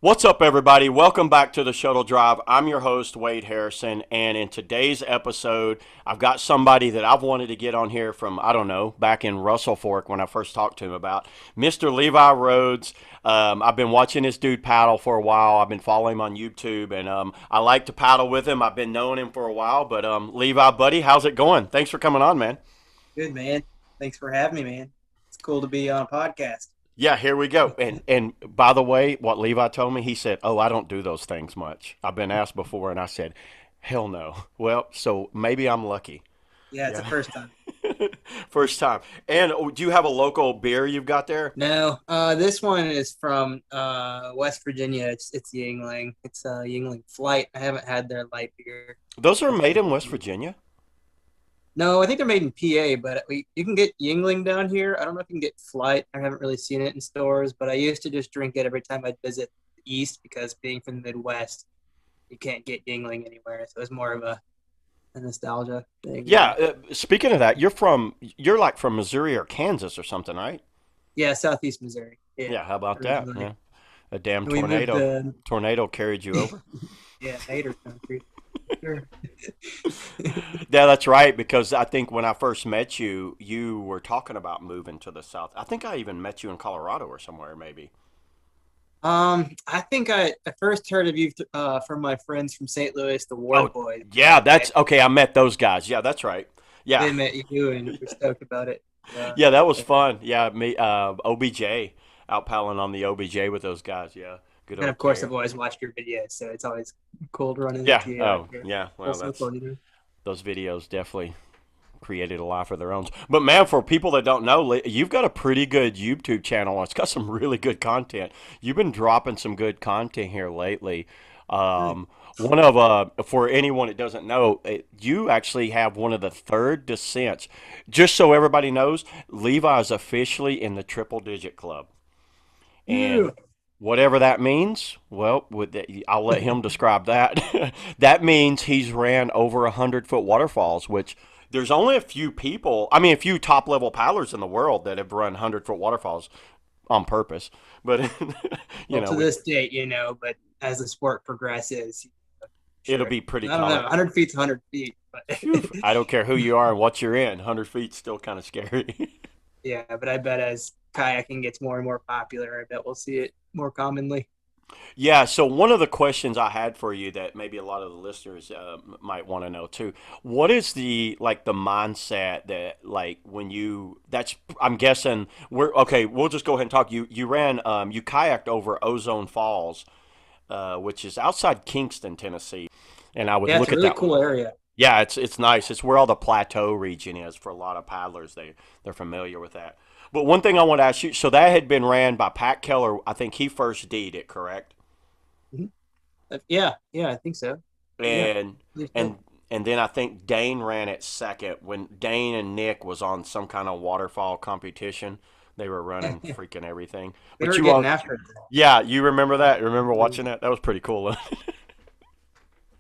What's up, everybody? Welcome back to the Shuttle Drive. I'm your host, Wade Harrison, and in today's episode, I've got somebody that I've wanted to get on here from, I don't know, back in Russell Fork when I first talked to him about Mr. Levi Rhodes. I've been watching this dude paddle for a while. I've been following him on YouTube, and I like to paddle with him. I've been knowing him for a while, but Levi, buddy, how's it going? Thanks for coming on, man. Good, man. Thanks for having me, man. It's cool to be on a podcast. Yeah, here we go. And by the way, what Levi told me, he said, "Oh, I don't do those things much." I've been asked before, and I said, "Hell no." Well, so maybe I'm lucky. Yeah, it's the Yeah, first time. first time. And do you have a local beer you've got there? No, this one is from West Virginia. It's Yingling. It's Yingling Flight. I haven't had their light beer. Those are made in West Virginia. No, I think they're made in PA, but you can get Yingling down here. I don't know if you can get Flight. I haven't really seen it in stores, but I used to just drink it every time I'd visit the East because being from the Midwest, you can't get Yingling anywhere. So it's more of a nostalgia thing. Yeah. Speaking of that, you're like from Missouri or Kansas or something, right? Yeah, Southeast Missouri. Yeah, Yeah. How about that? originally. Yeah. A damn We moved tornado carried you over. yeah, Nader country. Sure. Yeah, that's right. Because I think when I first met you, you were talking about moving to the south. I think I even met you in Colorado or somewhere, maybe. I think I first heard of you from my friends from St. Louis, the Oh, Ward Boys. yeah, that's okay. I met those guys. Yeah, that's right. Yeah, They met you and we're stoked about it. yeah, that was Yeah. fun. Yeah, me, OBJ, out paddling on the OBJ with those guys. Yeah, good And of old course, I've Kayak. always watched your videos, so it's always cool to run Yeah. into you out Oh, here. yeah. Full Well, that's circle, you know. those videos definitely created a life of their own. But man, for people that don't know, you've got a pretty good YouTube channel. It's got some really good content. You've been dropping some good content here lately. Good. Um, one of for anyone that doesn't know, you actually have one of the third descents. Just so everybody knows, Levi is officially in the triple digit club, Yeah. and whatever that means, well, I'll let him describe that. That means he's ran over 100-foot waterfalls, which there's only a few people, I mean, a few top level paddlers in the world that have run 100-foot waterfalls on purpose. But, Well, to we, this date, but as the sport progresses, it'll sure. be pretty I don't know, common. 100 feet's 100 feet, but Phew, I don't care who you are and what you're in, 100 feet's still kind of scary. yeah, but I bet as kayaking gets more and more popular, I bet we'll see it more commonly. Yeah, so one of the questions I had for you that maybe a lot of the listeners might want to know too, what is the mindset that like when you that's I'm guessing we're okay, we'll just go ahead and talk. You ran you kayaked over Ozone Falls, which is outside Kingston, Tennessee, and I would Yeah, it's look a at really that. cool area. Yeah, it's nice. It's where all the plateau region is for a lot of paddlers. They're familiar with that. But one thing I want to ask you, so that had been ran by Pat Keller. I think he first D'd it, correct? Mhm. Yeah, I think so. Yeah, I and believe so. and and then I think Dane ran it second when Dane and Nick was on some kind of waterfall competition. They were running freaking everything. They But were you getting all, after it. yeah, you remember that? Remember I watching that? That was pretty cool.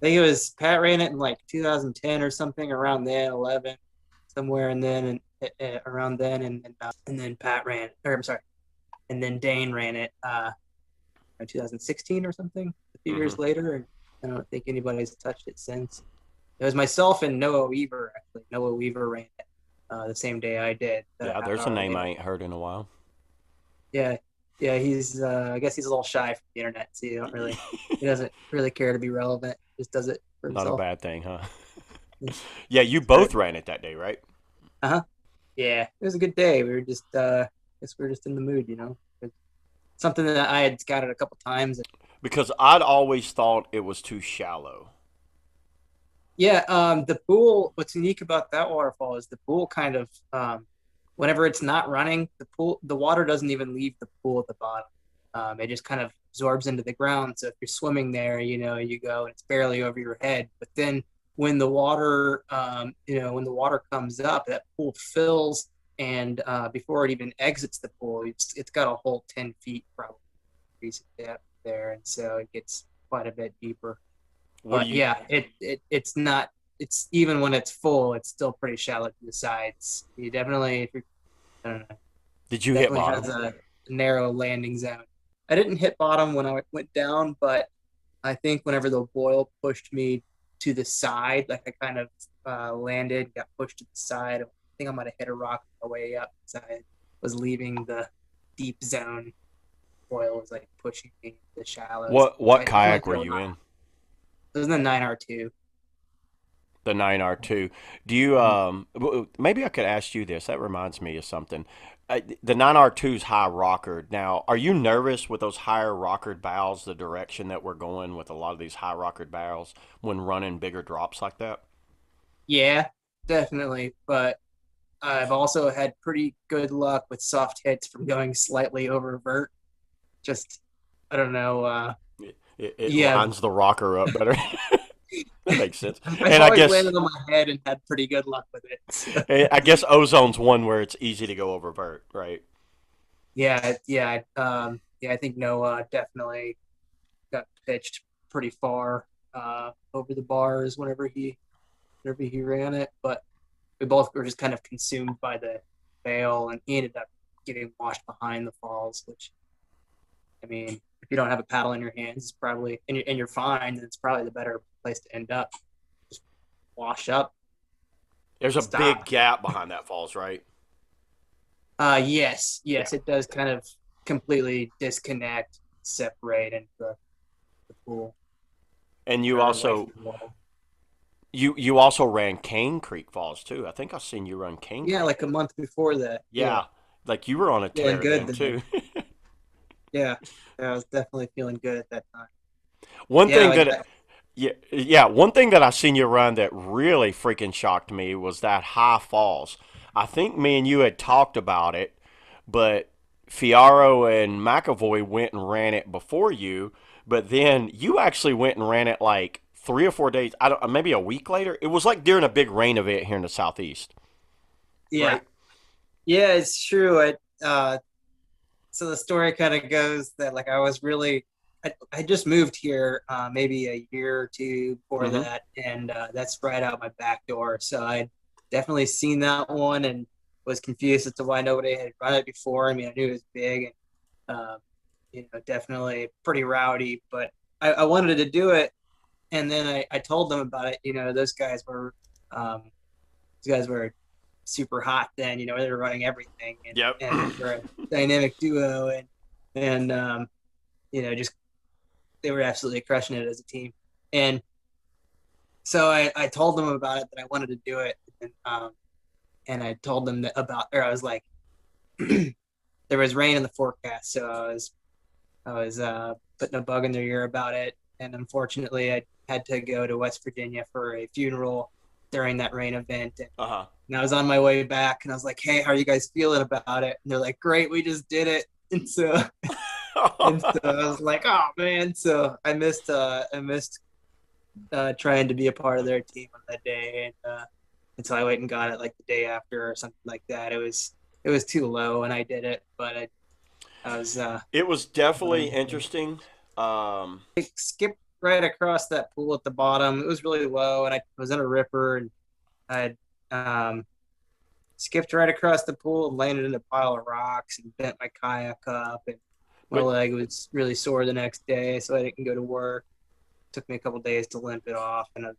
think it was Pat ran it in like 2010 or something around then, 11, somewhere, and then around then, and then Pat ran, or I'm sorry, and then Dane ran it in 2016 or something, a few Hmm. years later, and I don't think anybody's touched it since. It was myself and Noah Weaver actually. Noah Weaver ran it the same day I did, about a Yeah, half there's a hour name I later. ain't heard in a while. Yeah, yeah, he's I guess he's a little shy from the internet, so he doesn't really care to be relevant. Just does it for Not a himself. bad thing, huh? Yeah, you Uh both ran it that day, right? huh. Yeah, it was a good day. We were just I guess we were just in the mood. It's something that I had scouted a couple times. Because I'd always thought it was too shallow. Yeah, the pool. What's unique about that waterfall is the pool kind of whenever it's not running, the water doesn't even leave the pool at the bottom. It just kind of absorbs into the ground. So if you're swimming there, you go and it's barely over your head. But then when the water comes up, that pool fills, and before it even exits the pool, it's got a whole 10 feet probably depth there, and so it gets quite a bit deeper. What do But you yeah, it's not. It's even when it's full, it's still pretty shallow to the sides. You definitely, if you're, I don't know, did you hit definitely has bottom? a narrow landing zone. I didn't hit bottom when I went down, but I think whenever the boil pushed me to the side, like I kind of landed, got pushed to the side. I think I might have hit a rock on the way up because I was leaving the deep zone. Boil was like pushing me into the shallows. What I definitely kayak were feel you in? it was in the 9R2. The 9R2. Do you Mhm. maybe I could ask you this. That reminds me of something. The 9R2's high rockered. Now, are you nervous with those higher rockered bows, the direction that we're going with a lot of these high rockered barrels when running bigger drops like that? Yeah, definitely. But I've also had pretty good luck with soft hits from going slightly over vert. Just, I don't know. It Yeah, lines the rocker up better. That makes sense. I've And I always guess landed on my head and had pretty good luck with it. So, I guess Ozone's one where it's easy to go over vert, right? yeah. I think Noah definitely got pitched pretty far over the bars whenever he ran it. But we both were just kind of consumed by the fail, and he ended up getting washed behind the falls. Which, I mean, if you don't have a paddle in your hands, it's probably and you're fine. Then it's probably the better place to end up. Just wash up, There's a big stop. gap behind that falls, right? Yes, Yeah. yes, it does kind of completely disconnect, separate into the pool And you or away also from the wall. you also ran Cane Creek Falls too. I think I've seen you run Cane Yeah, Creek. like a month before that. Yeah, Yeah, like you were on a feeling tear good then then. too. Yeah, yeah, I was definitely feeling good at that time. One Yeah, thing like that yeah, one thing that I seen you run that really freaking shocked me was that high falls. I think me and you had talked about it, but Fiaro and McAvoy went and ran it before you, but then you actually went and ran it like 3 or 4 days. I don't, maybe a week later. It was like during a big rain event here in the southeast, yeah, right? yeah, it's true. So the story kind of goes that like I was really I just moved here maybe a year or two before Mm-hmm. that, and that's right out my back door. So I definitely seen that one and was confused as to why nobody had run it before. I mean, I knew it was big and definitely pretty rowdy, but I wanted to do it, and then I told them about it. Um, those guys were super hot then. They were running everything, and Yep. and we're a dynamic duo, and just they were absolutely crushing it as a team. And so I told them about it that I wanted to do it, and I told them that or I was like, there was rain in the forecast, so I was putting a bug in their ear about it, and unfortunately I had to go to West Virginia for a funeral during that rain event, and Uh huh. And I was on my way back and I was like, hey, how are you guys feeling about it? And they're like, great, we just did it. And so I was like, oh man. So I missed trying to be a part of their team on that day. And so I went and got it like the day after or something like that. It was too low and I did it, but I was It was definitely um, interesting. Um, skipped right across that pool at the bottom. It was really low and I was in a ripper and I had skipped right across the pool and landed in a pile of rocks and bent my kayak up. And my but leg was really sore the next day, so I didn't go to work. It took me a couple days to limp it off, and I'm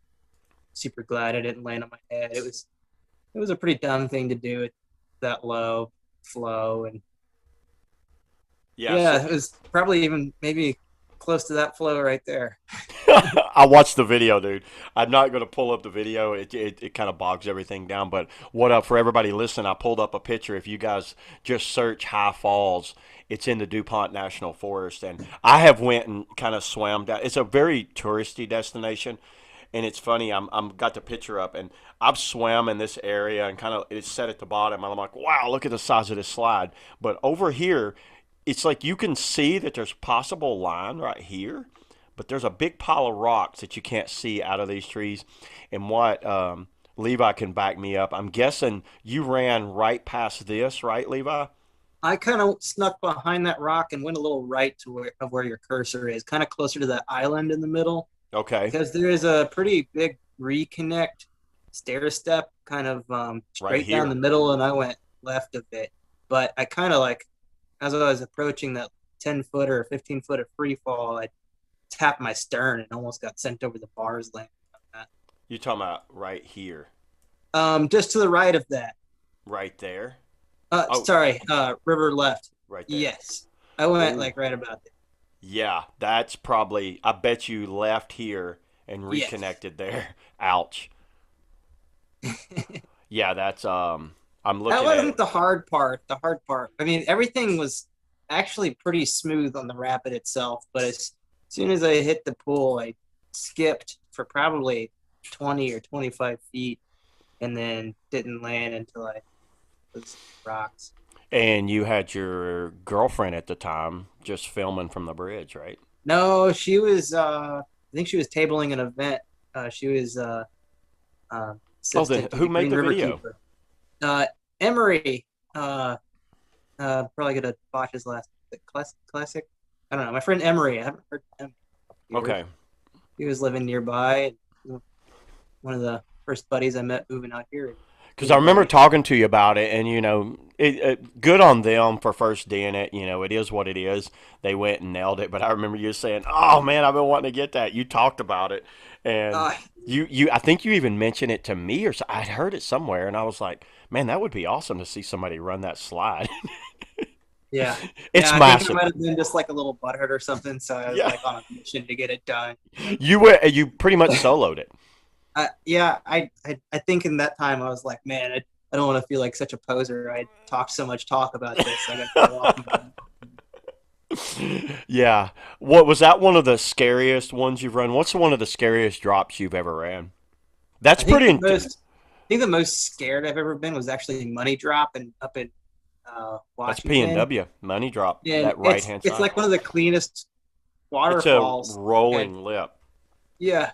super glad I didn't land on my head. It was a pretty dumb thing to do at that low flow, and yeah, so yeah, it was probably even maybe close to that flow right there. I watched the video, dude. I'm not going to pull up the video. It kind of bogs everything down. But what up for everybody listening? I pulled up a picture. If you guys just search High Falls, it's in the DuPont National Forest, and I have went and kind of swam down. It's a very touristy destination, and it's funny. I'm got the picture up, and I've swam in this area, and kind of it's set at the bottom, and I'm like, wow, look at the size of this slide. But over here, it's like you can see that there's possible line right here, but there's a big pile of rocks that you can't see out of these trees. And what Levi can back me up. I'm guessing you ran right past this, right, Levi? I kind of snuck behind that rock and went a little right of where your cursor is, kind of closer to that island in the middle. Okay, Because there is a pretty big reconnect stair step kind of right straight down the here. middle, and I went left of it. But I kind of like, as I was approaching 10 foot or 15 foot of free fall. I tapped my stern and almost got sent over the bars landing on that. You talking about right here, Just to the right of that. right there? Oh, Sorry, river left. right there. Yes, I went Ooh. like right about there. Yeah, that's probably. I bet you left here and Yes. reconnected there. Ouch. Yeah, that's. I'm That looking at wasn't it. the hard part. The hard part. I mean, everything was actually pretty smooth on the rapid itself, but as soon as I hit the pool, I skipped for probably 20 or 25 feet and then didn't land until I was rocks. And you had your girlfriend at the time just filming from the bridge, right? No, she was I think she was tabling an event. She was Oh, then assistant to who the made Green the River video? keeper. Emery, uh probably gonna botch his last classic. I don't know. My friend Emery, I haven't heard from him in years. Okay. He was living nearby. One of the first buddies I met moving out here. He Because I invited remember me. talking to you about it, and good on them for first doing it. It is what it is. They went and nailed it. But I remember you saying, "Oh man, I've been wanting to get that." You talked about it, and Uh, I think you even mentioned it to me, or so, I'd heard it somewhere, and I was like, "Man, that would be awesome to see somebody run that slide." yeah. It's Yeah, I think I massive. might have been just like a little butthurt or something. So I was Yeah, like on a mission to get it done. you pretty much soloed it. Yeah, I think in that time I was like, man, I don't want to feel like such a poser. I talked so much talk about this. I got to show off. Yeah. What was that one of the scariest ones you've run? What's one of the scariest drops you've ever ran? That's I think pretty. the most, I think the most scared I've ever been was actually money drop and up in That's P and Washington. W money drop. And That right it's hand it's side. like one of the cleanest It's a waterfalls. And rolling lip. yeah,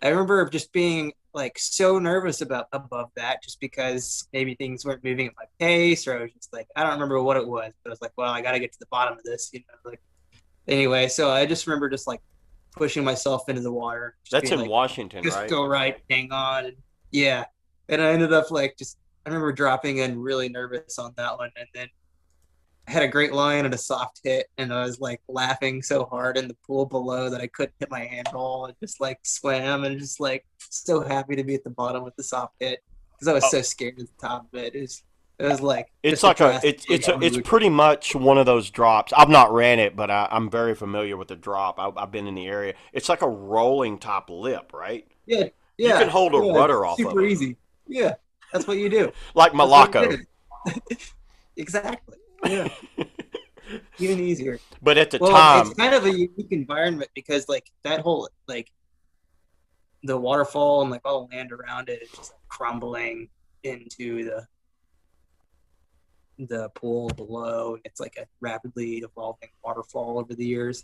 I remember just being like so nervous about above that just because maybe things weren't moving at my pace or I was just like I don't remember what it was, but I was like, well, I got to get to the bottom of this, like anyway. So I just remember just like pushing myself into the water, just That's being in like, Washington, just right? go right, hang on, and yeah. And I ended up like just I remember dropping in really nervous on that one, and then I had a great line and a soft hit, and I was like laughing so hard in the pool below that I couldn't hit my handball and just like swam and just like so happy to be at the bottom with the soft hit because I was Oh, so scared at the top of it. It was like it's just a like drastic it's mood. pretty much one of those drops. I've not ran it, but I'm very familiar with the drop. I've been in the area. It's like a rolling top lip, right? Yeah, You can yeah, hold a yeah. It's rudder off of super it, easy. Yeah, that's what you do. like That's what I Malacco. did. Exactly. Yeah, even easier. But at the Well, it's time, kind of a unique environment because like that whole like the waterfall and like all the land around it is just like crumbling into the pool below. It's like a rapidly evolving waterfall over the years.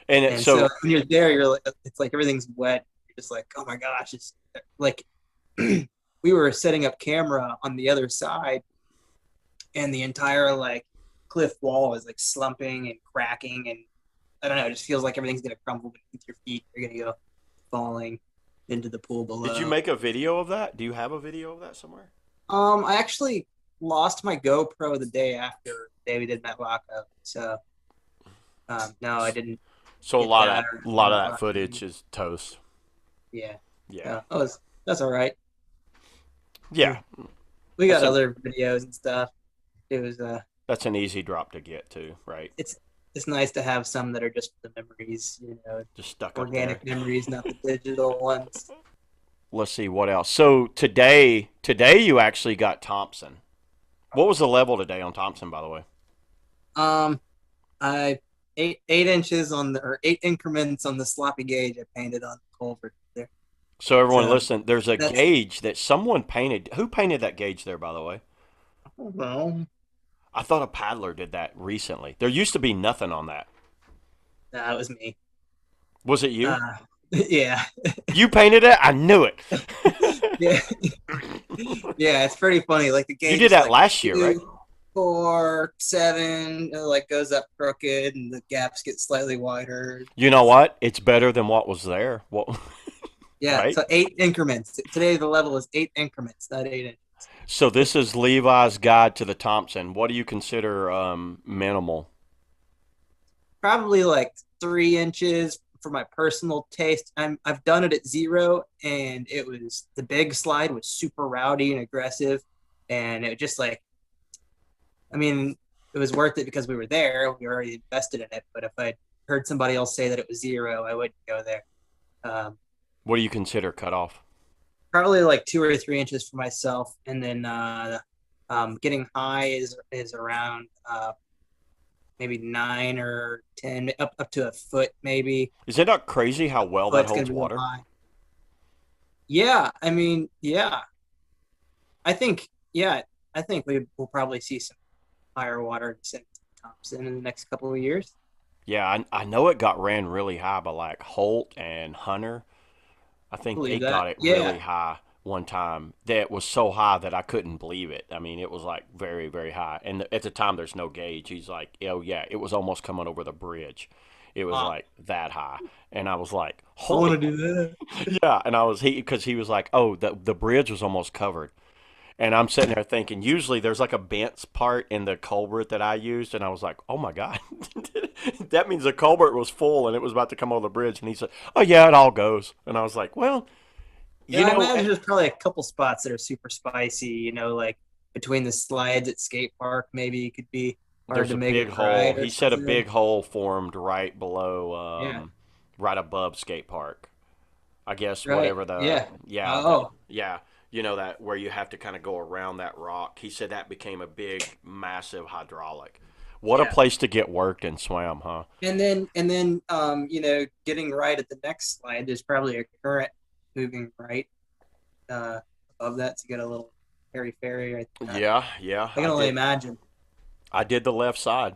and And so so when you're there, you're like, it's like everything's wet. You're just like, oh my gosh, it's like we were setting up camera on the other side, and the entire like cliff wall is like slumping and cracking, and I don't know, it just feels like everything's gonna crumble beneath your feet. You're gonna go falling into the pool did you below. make a video of that? Do you have a video of that somewhere? I actually lost my GoPro the day after the day we did that lockup. So no, I didn't So get that a or lot of not that lock footage in. is toast. Yeah. Yeah, Yeah. That's all right. yeah. We That's got an other videos and stuff. It was that's an easy drop to get to, right? it's it's nice to have some that are just the memories, Just stuck up there. organic memories, not the digital ones. Let's see what else. So today you actually got Thompson. What was the level today on Thompson, by the way? Um, I 8 inches on the or 8 increments on the sloppy gauge I painted on the culvert there. So everyone, So listen. There's a that's gauge that someone painted. Who painted that gauge there, by the way? well, I thought a paddler did that recently. There used to be nothing on that. that was me. Was it you? Uh, yeah, You painted it? I knew it. yeah, yeah. It's pretty funny. Like the You gauge did is that like last year, right? 2, 4, 7. It like goes up crooked, and the gaps get slightly wider. You know what? It's better than what was there. What? Yeah, Right? so 8 increments. Today the level is 8 increments, not 8 inches. So this is Levi's guide to the Thompson. What do you consider minimal? probably like 3 inches for my personal taste. I've done it at 0, and it was the big slide was super rowdy and aggressive, and it just like, I mean, it was worth it because we were there. We already invested in it. But if I heard somebody else say that it was 0, I wouldn't go there. Um, What do you consider cutoff? Probably like 2 or 3 inches for myself, and then getting high is around maybe 9 or 10, up to a foot maybe. Is it not crazy how well that Foot's gonna holds be a little water? high. Yeah, I mean, yeah, I think yeah, I think we will probably see some higher water in Thompson in the next couple of years. Yeah, I know it got ran really high by like Holt and Hunter. I think they Believe that? got it really Yeah. high one time. That was so high that I couldn't believe it. I mean, it was like very, very high. And at the time, there's no gauge. He's like, oh, yeah, it was almost coming over the bridge. It was Wow. like that high. And I was like, I want holy, to do that. yeah. And because he was like, oh, the bridge was almost covered. And I'm sitting there thinking, usually there's like a bent part in the culvert that I used, and I was like, oh my god, that means the culvert was full and it was about to come over the bridge. And he said, oh yeah, it all goes. And I was like, well, Yeah, you I know, imagine there's probably a couple spots that are super spicy. Like between the slides at skate park, maybe it could be hard there's to a make big it hole. right or He said a something. big hole formed right below, Yeah. right above skate park. I guess Right. whatever the Yeah. yeah Oh. yeah, you know, that where you have to kind of go around that rock. He said that became a big, massive hydraulic. What a Yeah. place to get worked and swam, huh? And then getting right at the next slide, there's probably a current moving right uh above that to get a little airy fairy right there. Yeah, yeah, I can only imagine. I did the left side,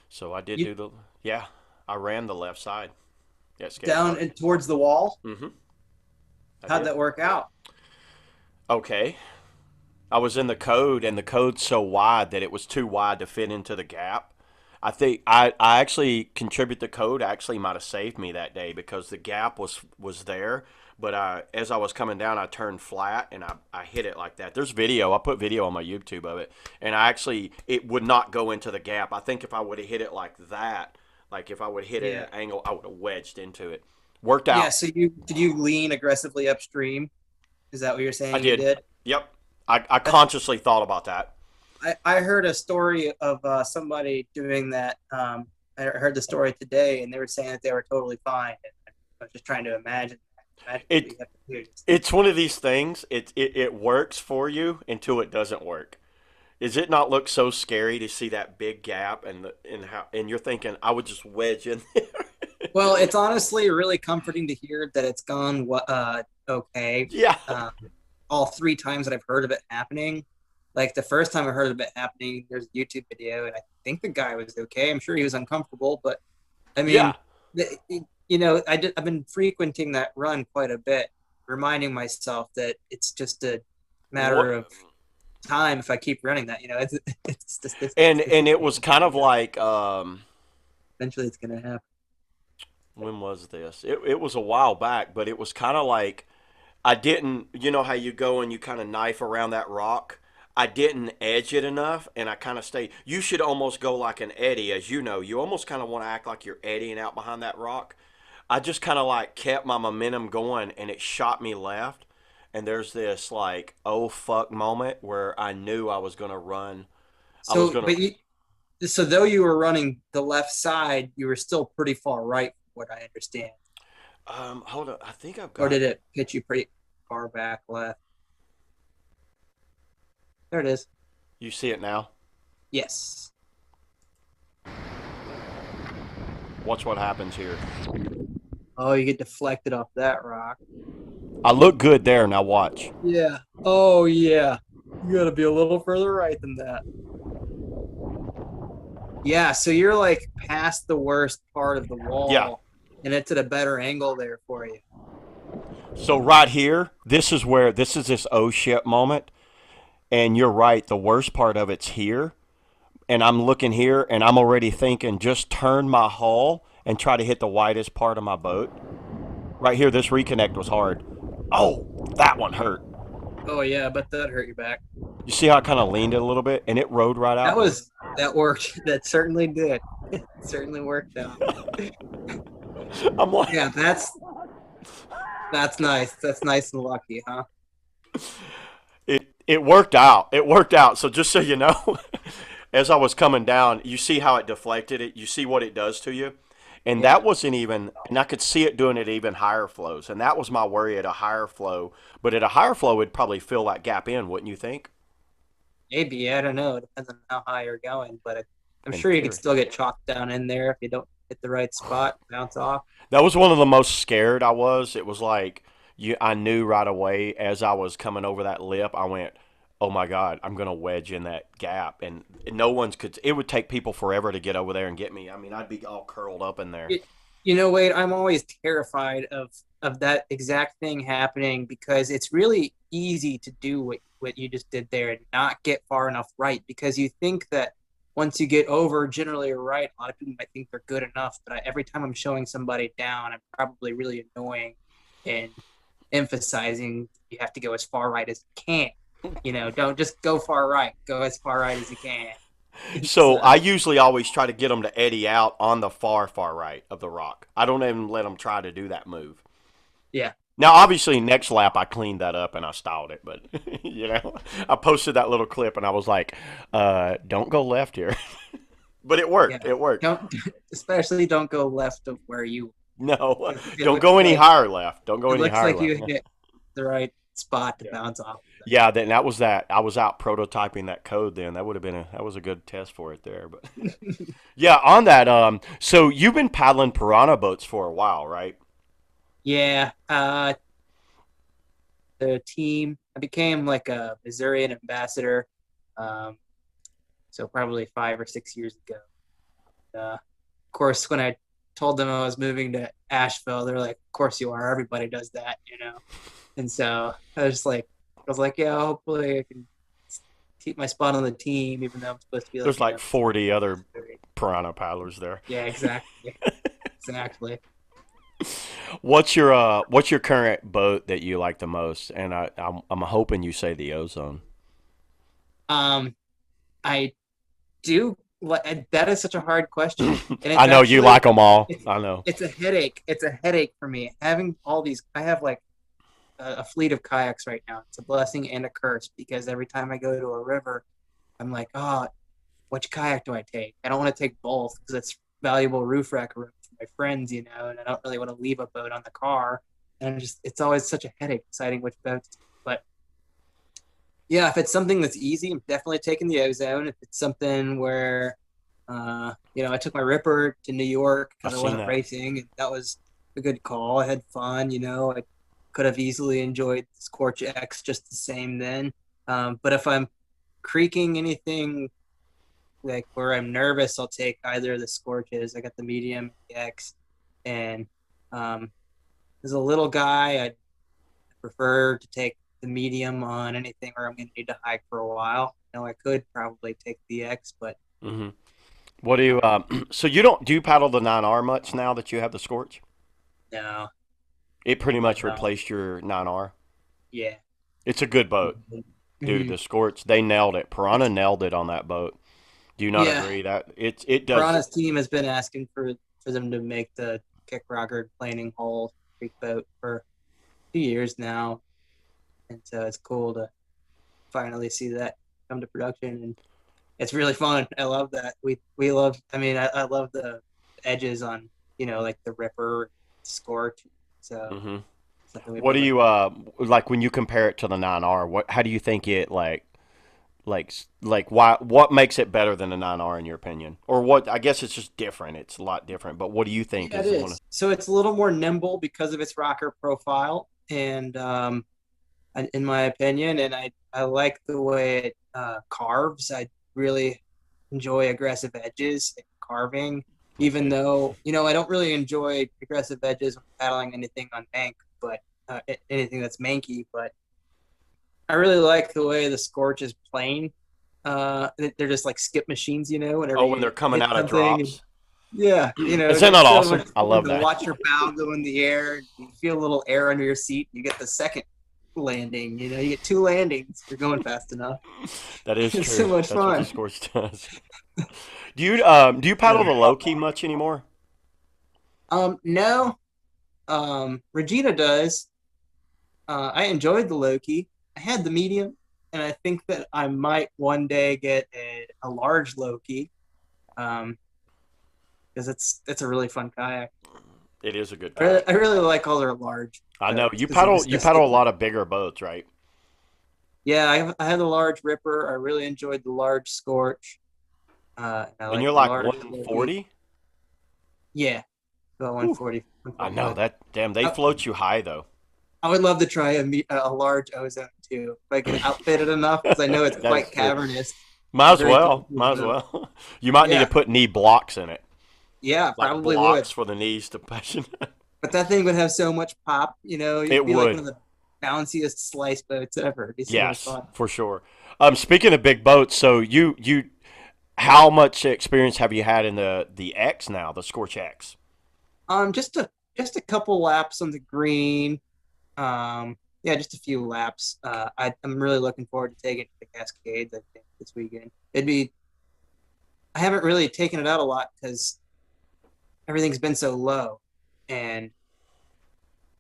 so I did You do the yeah. I ran the left side at skate down park. and towards the wall. Mm-hmm. I How'd did. that work out? Okay. I was in the code, and the code's so wide that it was too wide to fit into the gap. I think I actually contribute the code actually might have saved me that day because the gap was there, but as I was coming down I turned flat and I hit it like that. There's video. I put video on my YouTube of it, and I actually it would not go into the gap. I think if I would have hit it like that, like if I would have hit it Yeah. at an angle, I would have wedged into it. Worked Yeah. out. So did you lean aggressively upstream? Is that what you're I saying you did. did? Yep. I consciously thought about that. I heard a story of somebody doing that. I heard the story today, and they were saying that they were totally fine. And I was just trying to imagine what It you have to do. it's one of these things. It works for you until it doesn't work. Does it not look so scary to see that big gap and you're thinking I would just wedge in there? Well, it's honestly really comforting to hear that it's gone okay. Yeah. Um, all 3 times that I've heard of it happening. Like the first time I heard of it happening, there's a YouTube video, and I think the guy was okay. I'm sure he was uncomfortable, but I mean, Yeah. the, I've been frequenting that run quite a bit, reminding myself that it's just a matter What of time if I keep running that. It's just and it was kind of like eventually it's gonna happen. when was this? It was a while back, but it was kind of like I didn't, you know how you go and you kind of knife around that rock? I didn't edge it enough and I kind of stayed. You should almost go like an eddy, as you know. You almost kind of want to act like you're eddying out behind that rock. I just kind of like kept my momentum going and it shot me left. And there's this like, oh fuck moment where I knew I was going to run. I was So, going to, so though you were running the left side, you were still pretty far right, from what I understand. hold on. I think I've Or got, did it pitch you pretty far back left? There it is. you see it now? Yes. Watch what happens here. Oh, you get deflected off that rock. I look good there. Now watch. Yeah. Oh, yeah. You got to be a little further right than that. Yeah. So you're like past the worst part of the Yeah. wall, and it's at a better angle there for you. So right here, this is this oh shit moment. And you're right, the worst part of it's here. And I'm looking here and I'm already thinking just turn my hull and try to hit the widest part of my boat. Right here, this reconnect was hard. Oh, that one hurt. Oh, yeah. But that hurt your back. You see how I kind of leaned it a little bit, and it rode right That out. was that worked. That certainly did. It certainly worked out. I'm like, Yeah, that's nice. That's nice and lucky, huh? it worked out. It worked out. So just so you know, as I was coming down, you see how it deflected it. You see what it does to you. And Yeah. that wasn't even, and I could see it doing it even higher flows. And that was my worry at a higher flow. But at a higher flow, it'd probably fill that gap in, wouldn't you think? Maybe, I don't know. It depends on how high you're going, but I'm In sure you could theory. still get chalked down in there if you don't hit the right spot, bounce off. That was one of the most scared I was. It was like I knew right away as I was coming over that lip. I went, "Oh my God, I'm gonna wedge in that gap," and no one's could. It would take people forever to get over there and get me. I mean, I'd be all curled up in there. It, you know, Wade, I'm always terrified of that exact thing happening because it's really easy to do what you just did there and not get far enough right because you think that once you get over generally right, a lot of people might think they're good enough, but every time I'm showing somebody down, I'm probably really annoying and emphasizing you have to go as far right as you can. You know, don't just go far right, go as far right as you can. So So I usually always try to get them to eddy out on the far right of the rock. I don't even let them try to do that move. yeah. Now, obviously, next lap I cleaned that up and I styled it, but I posted that little clip and I was like, "Don't go left here," but it Yeah. worked. It worked. Don't especially don't go left of where you No, it don't looks go any like higher left. Don't go it any looks higher like left. you hit the right spot to Yeah. bounce off. Yeah, then that was that. I was out prototyping that code. Then that would have been that was a good test for it there. But yeah, on that. So you've been paddling piranha boats for a while, right? Yeah, the team. I became like a Missourian ambassador, um, so probably 5 or 6 years ago. Of course, when I told them I was moving to Asheville, they're like, "Of course you are. Everybody does that, you know." And so I was like, "Yeah, hopefully I can keep my spot on the team, even though I'm supposed to be like, There's like 40 other piranha paddlers there. yeah, exactly, exactly." What's your current boat that you like the most? And I'm hoping you say the Ozone. Um, I do. That is such a hard question, and it's I know you actually like them all. it's I know. it's a headache. It's a headache for me having all these. I have like a fleet of kayaks right now. It's a blessing and a curse because every time I go to a river, I'm like, oh, which kayak do I take? I don't want to take both because it's valuable roof rack room for my friends, you know, and I don't really want to leave a boat on the car. And it's always such a headache deciding which boats. But yeah, if it's something that's easy, I'm definitely taking the Ozone. If it's something where, I took my Ripper to New York I've because I seen wasn't that. racing, and that was a good call. I had fun, you know. I could have easily enjoyed Scorch X just the same then. But if I'm creaking anything like where I'm nervous, I'll take either of the Scorches. I got the medium, the X, and um, as a little guy, I prefer to take the medium on anything where I'm going to need to hike for a while. I could probably take the X, but Hmm. What do you? So you don't do you paddle the 9R much now that you have the Scorch? no, It pretty not much at all. replaced your 9R. Yeah. It's a good boat, dude. Mm-hmm. The Scorch, they nailed it. Piranha nailed it on that boat. Do you not Yeah. agree that it does? Piranha's team has been asking for them to make the kick rocker planing hole creek boat for 2 years now, and so it's cool to finally see that come to production, and it's really fun. I love that. We love. I mean, I love the edges on like the Ripper, Scorch. So Hmm. something we What do really you like when you compare it to the 9R? What how do you think it like why what makes it better than the 9R in your opinion? Or what I guess it's just different. It's a lot different. But what do you think Yeah, it is one of is. So it's a little more nimble because of its rocker profile, and in my opinion, and I like the way it carves. I really enjoy aggressive edges and carving, even okay. though I don't really enjoy aggressive edges when paddling anything on bank, but anything that's manky. But I really like the way the Scorch is plain. They're just like skip machines, whenever Oh, when they're you coming hit out of something. drops. Yeah, Is that it's not so much awesome? I fun love to that. watch your bow go in the air. You feel a little air under your seat. You get the second landing. You know, you get two landings. You're going fast enough. That is It's so true. much That's what the fun. Scorch does. Do you paddle the low key much anymore? No. Regina does. I enjoyed the Loki. I had the medium, and I think that I might one day get a large Loki, because it's a really fun kayak. It is a good I really, kayak. I really like all their large I know boats you because they're paddle. just You so paddle a sticky. lot of bigger boats, right? Yeah, I have the large Ripper. I really enjoyed the large Scorch. And I And like you're the like large Loki. 140. Yeah, about Whew. 140, I know 145. that. Damn, they I, float you high though. I would love to try a large Ozone too, if I could outfit it enough, because I know it's That's quite true. cavernous. Might as Very well. comfortable Might as boat. well. You might need to Yeah, put knee blocks in it, yeah, like probably would. blocks for the knees to push. But that thing would have so much pop. You know, it'd It be like would. one of the bounciest slice boats ever. It'd be so much Yes, fun. for sure. Speaking of big boats, so how much experience have you had in the X now, the Scorch X? Just a couple laps on the green. Yeah, just a few laps. I'm really looking forward to taking it to the Cascades, I think, this weekend. I haven't really taken it out a lot because everything's been so low, and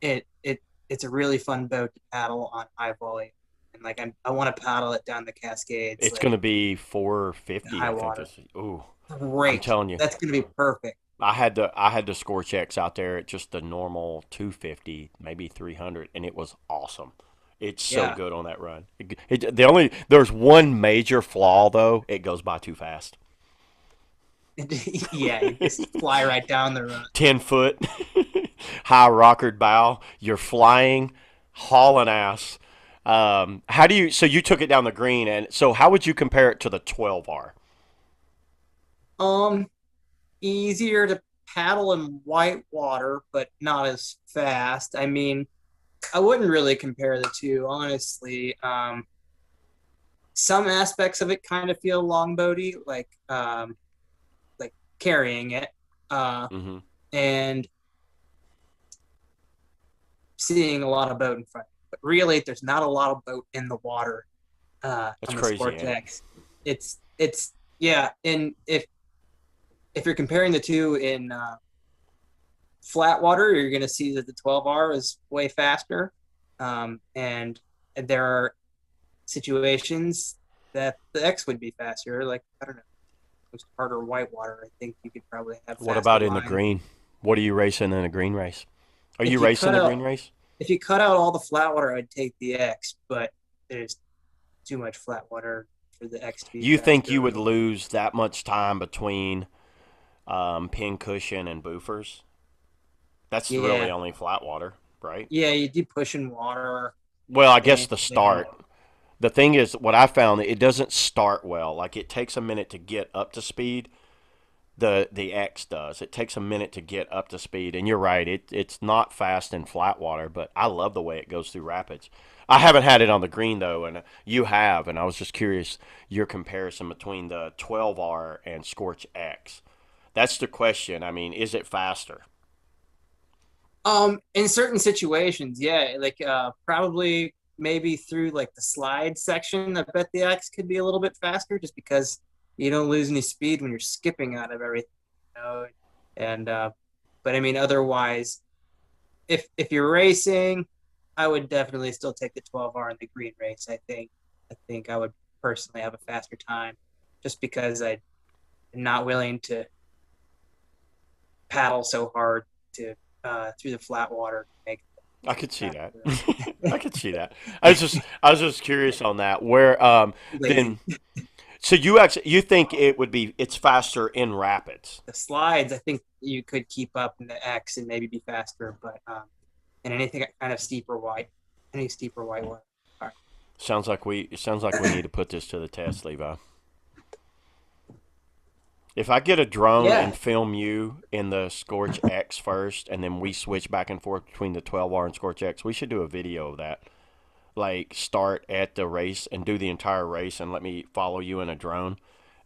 it's a really fun boat to paddle on high volume. And like I want to paddle it down the Cascades, It's like going to be in 450, high I think water. this. Ooh, I'm Great. telling you. That's gonna be perfect. I had the Scorch X out there at just the normal 250, maybe 300, and it was awesome. It's so Yeah. good on that run. There's one major flaw though. It goes by too fast. Yeah, you just fly right down the run. 10 foot high rockered bow. You're flying, hauling ass. How do you? So you took it down the green, and so how would you compare it to the 12R? Um, Easier to paddle in white water, but not as fast. I mean, I wouldn't really compare the two, honestly. Some aspects of it kind of feel longboaty, like carrying it, uh, Mm-hmm. and seeing a lot of boat in front. But really, there's not a lot of boat in the water That's on the crazy, Scorch ain't it? X. It's yeah, and if you're comparing the two in flat water, you're going to see that the 12R is way faster. And there are situations that the X would be faster. Like, I don't know, it's harder whitewater. I think you could probably have What faster about in the line. green? What are you racing in a green race? Are you If you racing cut the out green race? if you cut out all the flat water, I'd take the X, but there's too much flat water for the X to be You think you faster. would lose that much time between pin cushion and boofers? That's really Yeah, only flat water, right? yeah, you'd be pushing water Well, I guess and the clearing start. water. The thing is, what I found, it doesn't start well. Like it takes a minute to get up to speed. The X does. It takes a minute to get up to speed, and you're right. It's not fast in flat water, but I love the way it goes through rapids. I haven't had it on the green though, and you have, and I was just curious your comparison between the 12R and Scorch X. That's the question. I mean, is it faster? In certain situations, yeah, like probably maybe through like the slide section, I bet the X could be a little bit faster just because you don't lose any speed when you're skipping out of everything, you know. And but I mean, otherwise, if you're racing, I would definitely still take the 12R in the green race. I think I would personally have a faster time just because I'm not willing to paddle so hard to through the flat water to make I could see that. faster. I could see that. I was just curious on that. Where Lazy. then so you think it's faster in rapids? The slides, I think you could keep up in the X and maybe be faster, but and anything kind of steeper white, any steeper white one. All It sounds like we need to put this to the test, Levi. If I get a drone Yeah, and film you in the Scorch X first, and then we switch back and forth between the 12R and Scorch X, we should do a video of that. Like start at the race and do the entire race, and let me follow you in a drone,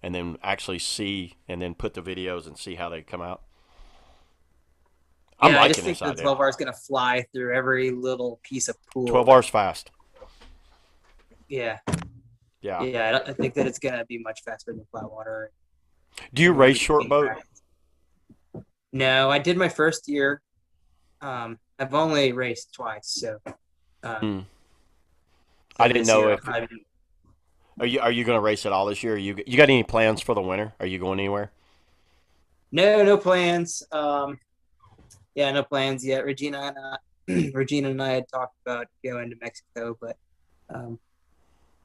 and then actually see, and then put the videos and see how they come out. I'm yeah. I just liking think this the idea. 12R is gonna fly through every little piece of pool. 12R's fast. Yeah, Yeah. yeah. I think that it's gonna be much faster than flat water. Do you Everyone race will be short getting boat? practice. No, I did my first year. I've only raced twice, so Hmm. I so didn't this know year I'll if probably. are you going to race at all this year? You got any plans for the winter? Are you going anywhere? No, no plans. Yeah, no plans yet. Regina and I had talked about going to Mexico, but um,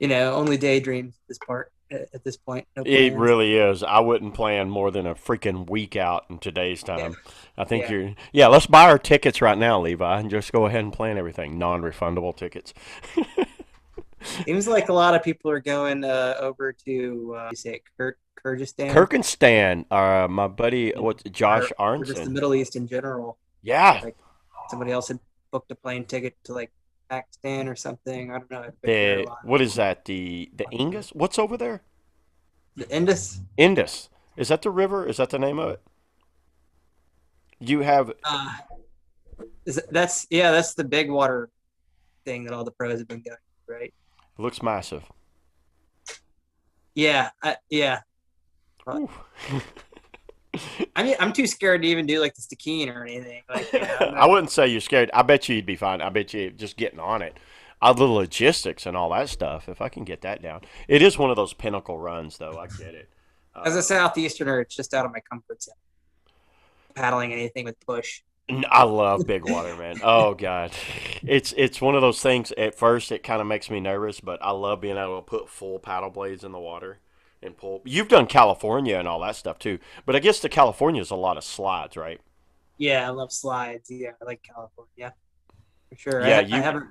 only daydreams this part at this point. No It plans. really is. I wouldn't plan more than a freaking week out in today's Yeah, time. I think yeah. you're. Yeah, let's buy our tickets right now, Levi, and just go ahead and plan everything. Non-refundable tickets. Seems like a lot of people are going over to you say it, Kyrgyzstan Kirkenstan, my buddy, what's Josh or just the Arnson? Middle East in general. Yeah, Like somebody else had booked a plane ticket to like Pakistan or something. I don't know. I've been hearing a the lot what is that? The Ingus? What's over there? the Indus. Indus. Is that the river? Is that the name of it? You have. It Uh, that's the big water thing that all the pros have been going, right? looks massive. Yeah. Whew. I mean, I'm too scared to even do like the stikine or anything. Like, I'm I not. wouldn't say you're scared. I bet you'd be fine. I bet you just getting on it. The logistics and all that stuff, if I can get that down. It is one of those pinnacle runs, though. I get it. As a Uh, southeasterner, it's just out of my comfort zone. Paddling anything with push. I love big water, man. Oh God, it's one of those things. At first, it kind of makes me nervous, but I love being able to put full paddle blades in the water and pull. You've done California and all that stuff too, but I guess the California is a lot of slides, right? Yeah, I love slides. Yeah, I like California for sure. Yeah, I you haven't.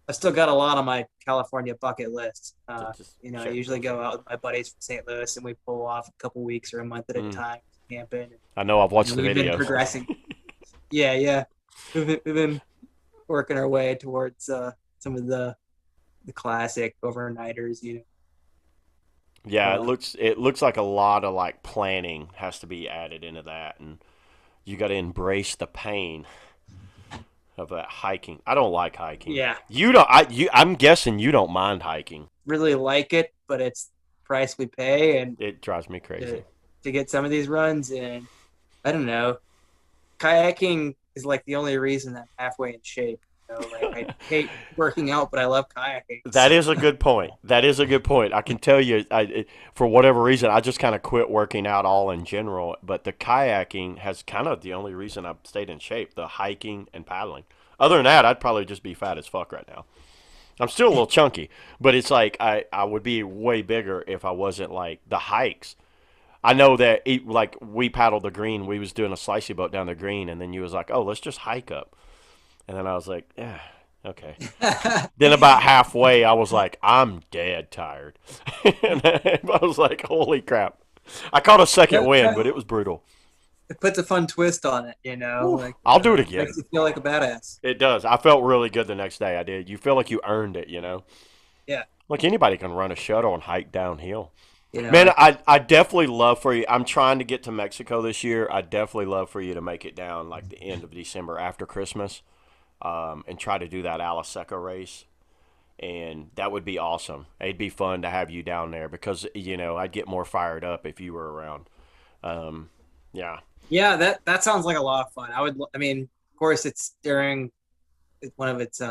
I still got a lot on my California bucket list. just I check usually those go off. out with my buddies from St. Louis, and we pull off a couple weeks or a month at a Mm. time camping. I know I've watched the We've been videos. progressing. Yeah. We've been working our way towards some of the classic overnighters. Yeah, Uh, it looks like a lot of like planning has to be added into that, and you got to embrace the pain of that hiking. I don't like hiking. yeah, You don't. I'm guessing you don't mind hiking. really like it, but it's the price we pay, and It drives me to, crazy. to get some of these runs. And I don't know, kayaking is like the only reason I'm halfway in shape. Like I hate working out, but I love kayaking. That is a good point. That is a good point. I can tell you, for whatever reason, I just kind of quit working out all in general. But the kayaking has kind of the only reason I've stayed in shape: the hiking and paddling. Other than that, I'd probably just be fat as fuck right now. I'm still a little chunky, but it's like I would be way bigger if I wasn't like the hikes. I know that like we paddled the green. We was doing a slicey boat down the green, and then you was like, "Oh, let's just hike up." And then I was like, "Yeah, okay." Then about halfway, I was like, "I'm dead tired." And I was like, "Holy crap!" I caught a second wind, but it was brutal. It puts a fun twist on it, Whew. like I'll do it again. makes you feel like a badass. It does. I felt really good the next day. I did. You feel like you earned it, you know? Yeah, Like anybody can run a shuttle and hike downhill. you know, Man, I, I definitely love for you. I'm trying to get to Mexico this year. I definitely love for you to make it down like the end of December after Christmas, and try to do that Alaseca race. And that would be awesome. It'd be fun to have you down there because I'd get more fired up if you were around. Um, yeah, yeah, that sounds like a lot of fun. I mean, of course, it's during one of its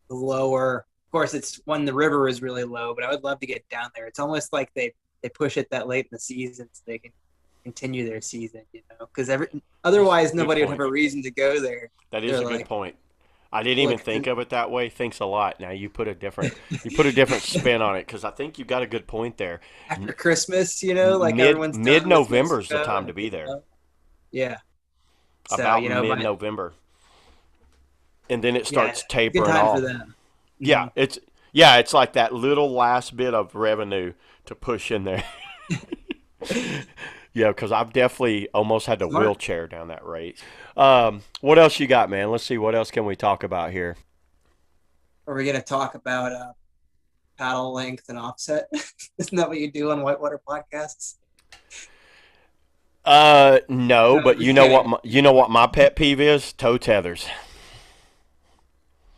lower. Of course, it's when the river is really low, but I would love to get down there. It's almost like they push it that late in the season so they can continue their season, because otherwise good nobody would have point. a reason to go there. That is They're a good like, point. I didn't even look, think of it that way. Thanks a lot. Now you put a different spin on it because I think you got a good point there. after Christmas, like Mid everyone's mid done with November is the Mexico time and to be there. yeah. So About mid November, and then it yeah, starts good tapering time for off. them. Yeah, Mhm. it's like that little last bit of revenue to push in there. Yeah, because I've definitely almost had to Smart. wheelchair down that race. What else you got, man? Let's see. What else can we talk about here? Are we gonna talk about paddle length and offset? Isn't that what you do on whitewater podcasts? No, No, but just kidding. you know what my pet peeve is? Toe tethers.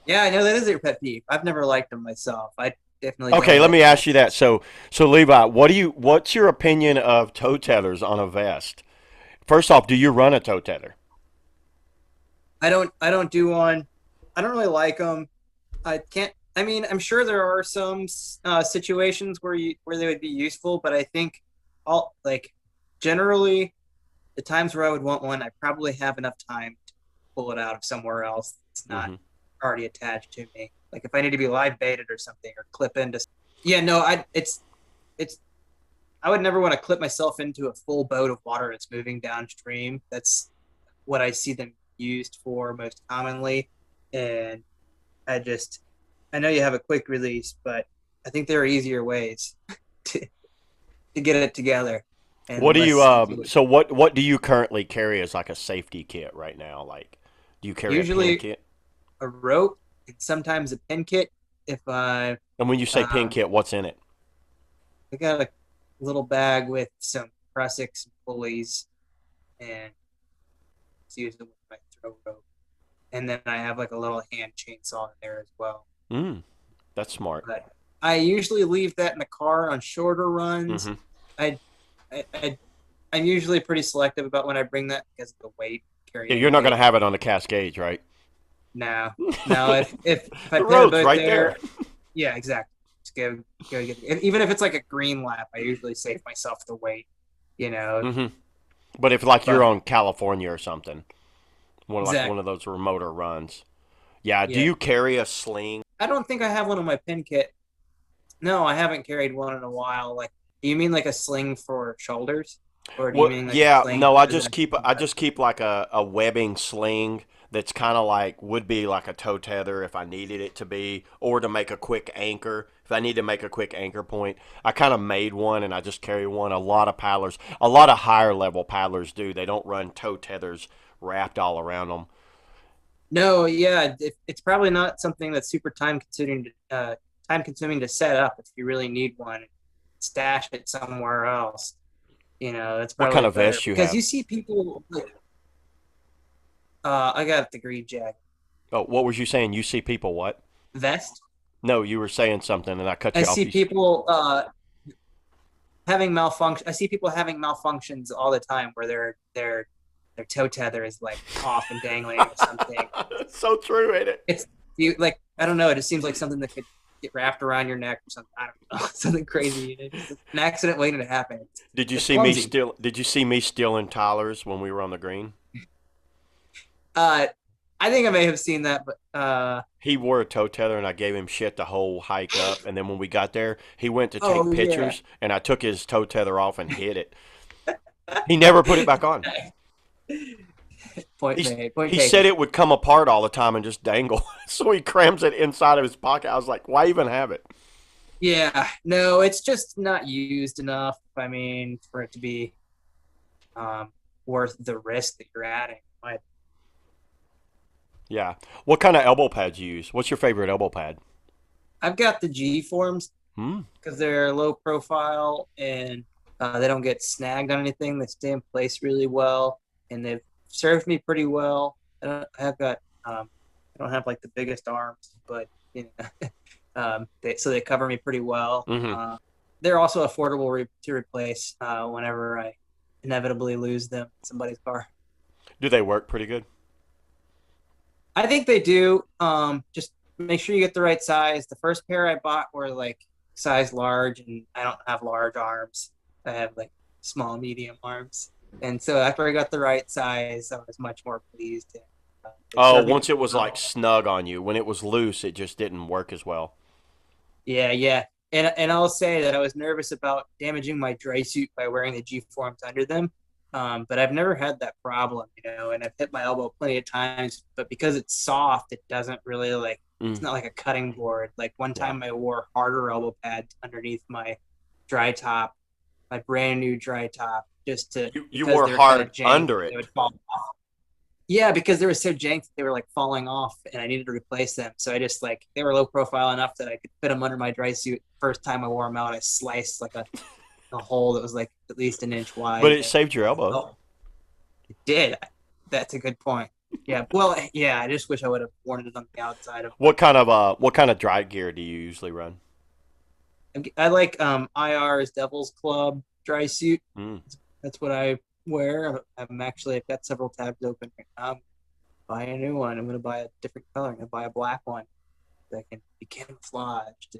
Yeah, I know that is your pet peeve. I've never liked them myself. I definitely don't Okay, let like me ask you that. vests. So Levi, what's your opinion of toe tethers on a vest? First off, do you run a toe tether? I don't do one. I don't really like them. I can't. I mean, I'm sure there are some situations where they would be useful, but I think all like generally the times where I would want one, I probably have enough time to pull it out of somewhere else. It's not Hmm. already attached to me. Like if I need to be live baited or something or clip into. Yeah, no, it's I would never want to clip myself into a full boat of water that's moving downstream. That's what I see them used for most commonly. And I just, I know you have a quick release, but I think there are easier ways to, to get it together What and do you less usually. so what do you currently carry as like a safety kit right now? Like, do you carry a pin Usually kit? a rope and sometimes a pin kit. If And when you say pin um, kit, what's in it? I got a little bag with some prusiks and pulleys and it's used with my throw rope. And then I have like a little hand chainsaw in there as well. Mm, that's smart. But I usually leave that in the car on shorter runs. Hmm. I, I I'm usually pretty selective about when I bring that because of the weight, Yeah, carrying you're not going to weight. have it on the Cascades, right? No, no. If I The pin a road's boat right there. there, yeah, exactly. Just go get it. Even if it's like a green lap, I usually save myself the weight. You know, Hmm. But if like you're but on California or something, one of exactly. those remoter runs. Yeah, do Yeah, you carry a sling? I don't think I have one on my pin kit. No, I haven't carried one in a while. Like, do you mean like a sling for shoulders, or do you Well, mean like a yeah, sling no, that has a? I just keep like a webbing sling that's kind of like would be like a toe tether if I needed it to be, or to make a quick anchor. If I need to make a quick anchor point, I kind of made one and I just carry one. A lot of paddlers, a lot of higher level paddlers do. They don't run toe tethers wrapped all around them. No, yeah, it's probably not something that's super time consuming to set up if you really need one. Stash it somewhere else. That's What kind probably of better vest you because have? you see people like, I got the green jacket Oh, what was you saying? You see people what? vest. No, you were saying something and I cut I you off. see people having malfunction. I see people having malfunctions all the time where their toe tether is like off and dangling or something. It's so true, ain't it? It's you like I don't know. It just seems like something that could get wrapped around your neck or something. I don't know, something crazy. It's an accident waiting to happen. It's clumsy. Did you see me stealing Tyler's when we were on the green? Uh, I think I may have seen that, but He wore a toe tether and I gave him shit the whole hike up. And then when we got there, he went to take oh yeah. pictures and I took his toe tether off and hid it. He never put it back on. Point made. Point He said taken. it would come apart all the time and just dangle. So he crams it inside of his pocket. I was like, why even have it? Yeah, no, it's just not used enough. I mean, for it to be um, worth the risk that you're adding. Yeah. What kind of elbow pads you use? What's your favorite elbow pad? I've got the G forms Hmm. because they're low profile and they don't get snagged on anything. They stay in place really well, and they've served me pretty well. I've got I don't have like the biggest arms, but so they cover me pretty well. Mm-hmm. They're also affordable to replace whenever I inevitably lose them in somebody's car. Do they work pretty good? I think they do. Just make sure you get the right size. The first pair I bought were like size large, and I don't have large arms. I have like small, medium arms. And so after I got the right size, I was much more pleased. They Oh, served me once pretty it was like well. snug on you. When it was loose, it just didn't work as well. Yeah, yeah. And I'll say that I was nervous about damaging my dry suit by wearing the G forms under them. But I've never had that problem, and I've hit my elbow plenty of times, but because it's soft, it doesn't really like it's Mm, not like a cutting board. Like one yeah. time I wore harder elbow pads underneath my dry top, my brand new dry top, just to You because were they were kind of hard jank, under they it. would fall off. Yeah, because they were so jank that they were like falling off and I needed to replace them. So I just like they were low profile enough that I could fit them under my dry suit. First time I wore them out, I sliced like a hole that was like at least an inch But wide. it saved your elbow. Oh, it did. That's a good point. Yeah. Well, yeah. I just wish I would have worn it on the outside of. What kind of dry gear do you usually run? I like IR's Devil's Club dry suit. Mm. That's what I wear. I've got several tabs open right now. I'm buying a new one. I'm gonna buy a different color. I'm gonna buy a black one that can be camouflaged.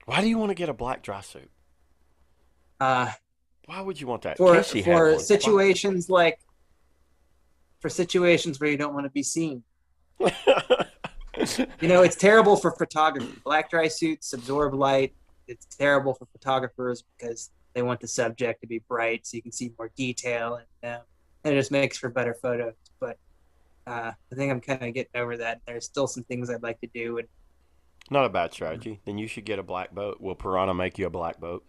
Why do you want to get a black dry suit? Uh, Why would you want that? for Casey had one. situations where you don't want to be seen. Why? It's terrible for photography. Black dry suits absorb light. It's terrible for photographers because they want the subject to be bright so you can see more detail and it just makes for better photos. But I think I'm kind of getting over that. There's still some things I'd like to do. And Not a bad strategy. Then you should get a black boat. Will Piranha make you a black boat?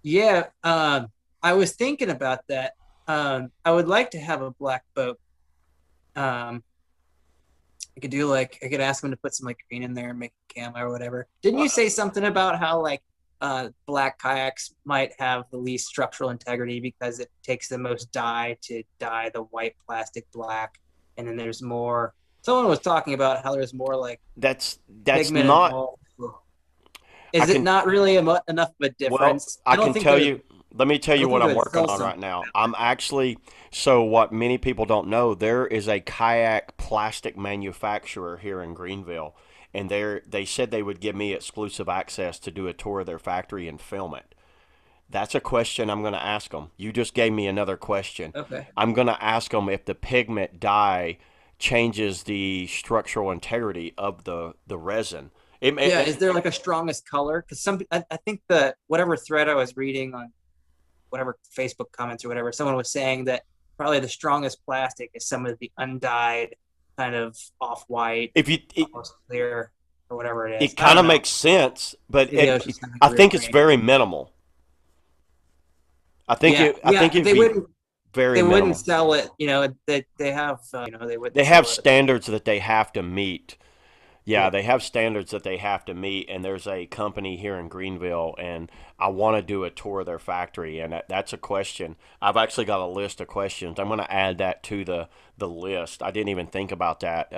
yeah, I was thinking about that. I would like to have a black boat. Um, I could ask them to put some like green in there and make a camo or whatever. Didn't you say something about how like black kayaks might have the least structural integrity because it takes the most dye to dye the white plastic black, and then there's more. Someone was talking about how there's more like That's pigment not. involved. I Is it can not really enough of a Well, difference? I can tell you. Let me tell I you don't what think I'm it would working sell on right something. now. I'm actually so what many people don't know. There is a kayak plastic manufacturer here in Greenville, and they said they would give me exclusive access to do a tour of their factory and film it. That's a question I'm going to ask them. You just gave me another question. Okay. I'm going to ask them if the pigment dye changes the structural integrity of the resin. Yeah, is there like a strongest color? Because I think that whatever thread I was reading on whatever Facebook comments or whatever, someone was saying that probably the strongest plastic is some of the undyed kind of off-white, if you it, almost clear or whatever it is. it I kind don't of know. makes sense, but Maybe I was just kind of I weird think it's brain. very minimal. Yeah, I yeah, think it'd be very they wouldn't minimal. sell it. They have they They wouldn't have sell it. standards that they have to meet. Yeah, Yeah. they have standards that they have to meet, and there's a company here in Greenville, and I want to do a tour of their factory, and that's a question. I've actually got a list of questions. I'm going to add that to the list. I didn't even think about that.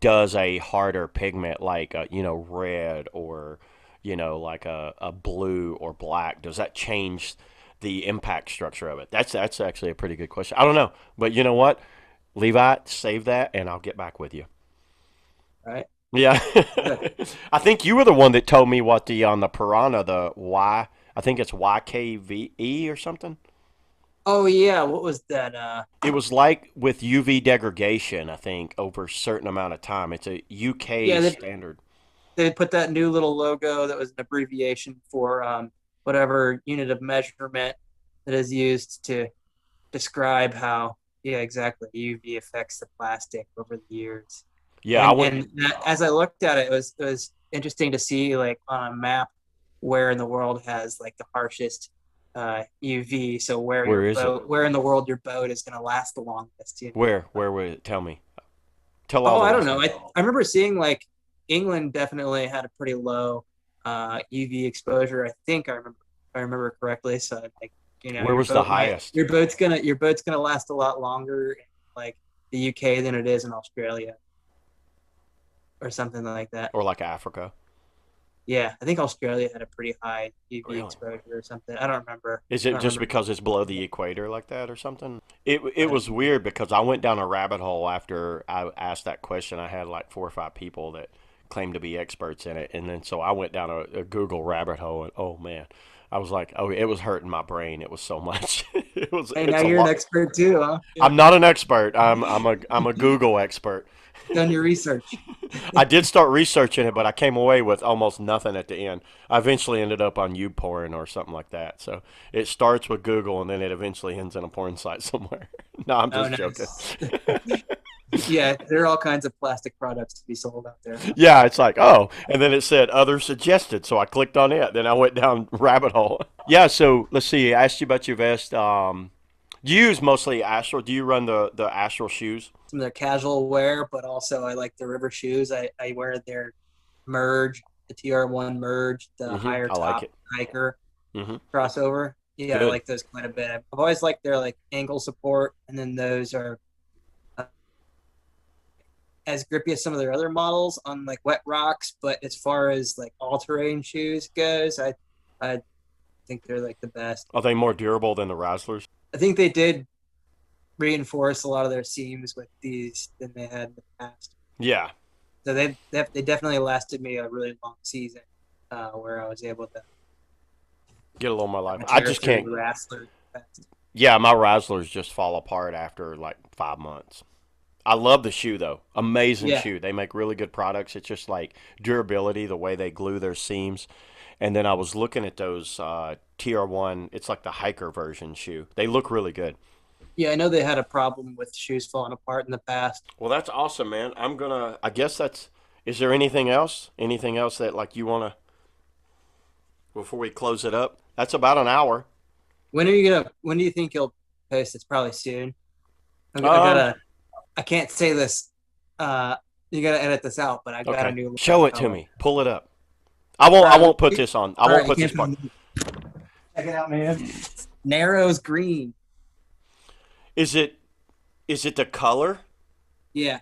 Does a harder pigment like red or like a blue or black, does that change the impact structure of it? That's actually a pretty good question. I don't know, but you know what, Levi, save that, and I'll get back with you. Right. Yeah, Good. I think you were the one that told me what the on the Piranha the Y. I think it's YKVE or something. Oh yeah, what was that? It was like with UV degradation. I think over a certain amount of time. It's a UK Yeah, standard. they put that new little logo that was an abbreviation for whatever unit of measurement that is used to describe how, yeah, exactly, UV affects the plastic over the years. Yeah, I went. And as I looked at it, it was interesting to see like on a map where in the world has like the harshest UV. So Where is it? where in the world your boat is going to last the longest. Where would it tell me? Tell all Oh, the I don't know. listeners. I remember seeing like England definitely had a pretty low UV exposure. I remember correctly. So like Where was the highest? your boat's gonna last a lot longer in like the UK than it is in Australia or something like that. Or like Africa? Yeah, I think Australia had a pretty high UV Really? exposure or something. I don't remember. Is I it don't just remember. because it's below the equator like that or something? It But was weird because I went down a rabbit hole after I asked that question. I had like 4 or 5 people that claimed to be experts in it, and then so I went down a Google rabbit hole, and oh man, I was like, oh, it was hurting my brain. It was so much. hey, now It's a you're an lot. expert too, huh? Yeah, I'm not an expert. I'm a Google expert. done your research. I did start researching it, but I came away with almost nothing at the end. I eventually ended up on YouPorn or something like that. So it starts with Google and then it eventually ends in a porn site somewhere. No, I'm Oh, just joking. nice. Yeah, there are all kinds of plastic products to be sold out there. Huh? Yeah, it's like, oh, and then it said other suggested, so I clicked on it. Then I went down rabbit hole. Yeah, so let's see. I asked you about your vest. Do you use mostly Astral? Do you run the Astral shoes? Some of their casual wear, but also I like the river shoes. I wear their merge, the TR1 merge, the higher I like top it. hiker hmm crossover. Yeah, I Good. like those quite a bit. I've always liked their like ankle support, and then those are as grippy as some of their other models on like wet rocks, but as far as like all-terrain shoes goes, I think they're like the best. Are they more durable than the Razzlers? I think they did reinforce a lot of their seams with these than they had in the past. Yeah. So they definitely lasted me a really long season, where I was able to Get a little more life. I just can't. Razzler. Yeah, my Razzlers just fall apart after like 5 months. I love the shoe though. Amazing Yeah, shoe. They make really good products. It's just like durability, the way they glue their seams. And then I was looking at those TR1. It's like the hiker version shoe. They look really good. yeah, I know they had a problem with shoes falling apart in the past. Well, that's awesome, man. I'm gonna. I guess that's. Is there anything else? Anything else that like you wanna before we close it up? That's about an hour. When are you gonna? When do you think you'll post? It's probably soon. I Um. gotta. I can't say this. You gotta edit this out, but I got a Okay. new. Show it to me. Pull it up. I won't. I won't put this on. I All won't right, put you this part. check it out, man. Narrows green. Is it? Is it the color? Yeah,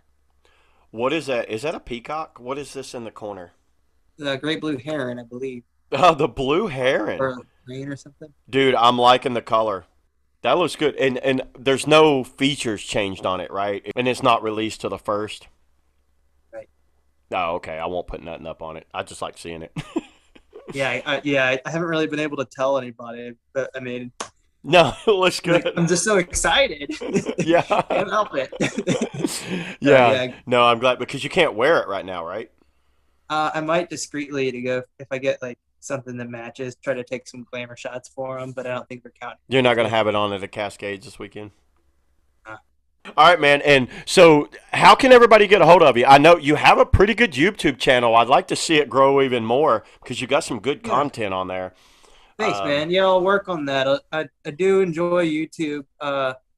What is that? Is that a peacock? What is this in the corner? the great blue heron, I believe, Oh, the blue heron. or green or something. Dude, I'm liking the color. That looks good. And there's no features changed on it, right? And it's not released to the first. Right. Oh, okay. I won't put nothing up on it. I just like seeing it. Yeah, I haven't really been able to tell anybody, but I mean, No, it looks like, good. I'm just so excited. Yeah. Can't help it. Yeah. Yeah, No, I'm glad because you can't wear it right now, right? I might discreetly to go if I get like something that matches, try to take some glamour shots for them, but I don't think they're counting. You're not going to have it on at the Cascades this weekend? Uh, All right, man. And so, how can everybody get a hold of you? I know you have a pretty good YouTube channel. I'd like to see it grow even more because you got some good yeah. content on there. Thanks, man. Yeah, I'll work on that. I do enjoy YouTube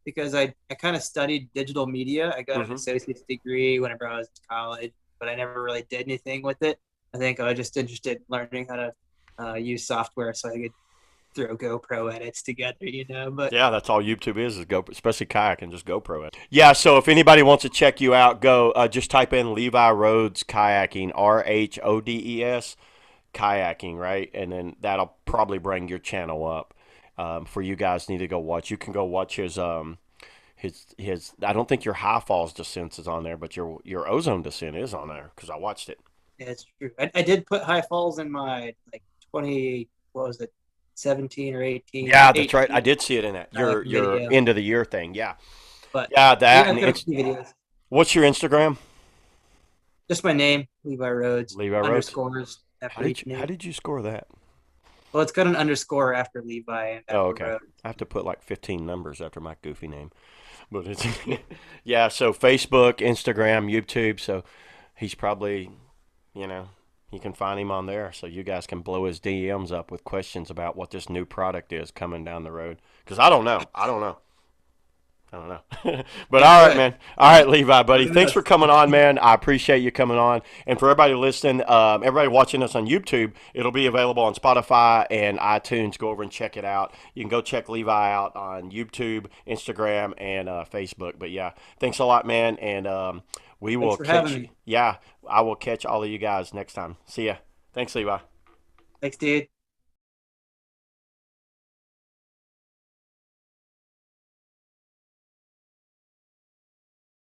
because I kind of studied digital media. I got an Mhm. associate's degree whenever I was in college, but I never really did anything with it. I think I was just interested in learning how to use software so I could throw GoPro edits together, But Yeah, that's all YouTube is Go, especially kayak and just GoPro it. Yeah, so if anybody wants to check you out, go just type in Levi Rhodes kayaking, Rhodes kayaking, right? And then that'll probably bring your channel up. For you guys need to go watch. You can go watch his. I don't think your high falls descents is on there, but your ozone descent is on there because I watched it. yeah, it's true. I did put high falls in my like 20, what was it, 17 or 18? Yeah, that's right. I 18 did see it in that your video. end of the year thing. Yeah, But yeah, that yeah, and I've got a it's. few videos. What's your Instagram? Just my name, Levi Rhodes, Levi Rhodes. underscores How after did each you how name. did you score that? Well, it's got an underscore after Levi and Oh, after okay. Rhodes. I have to put like 15 numbers after my goofy name, but it's yeah. So Facebook, Instagram, YouTube. So he's probably, you know, you can find him on there. So you guys can blow his DMs up with questions about what this new product is coming down the road. Because I don't know. I don't know. I don't know. But all right, Good. man. All right, Levi, buddy. Good Thanks enough. for coming on, man. I appreciate you coming on. And for everybody listening, everybody watching us on YouTube, it'll be available on Spotify and iTunes. Go over and check it out. You can go check Levi out on YouTube, Instagram, and Facebook. But yeah, thanks a lot, man. And we Thanks will for catch having you. me. Yeah, I will catch all of you guys next time. See ya. Thanks, Levi. Thanks, dude.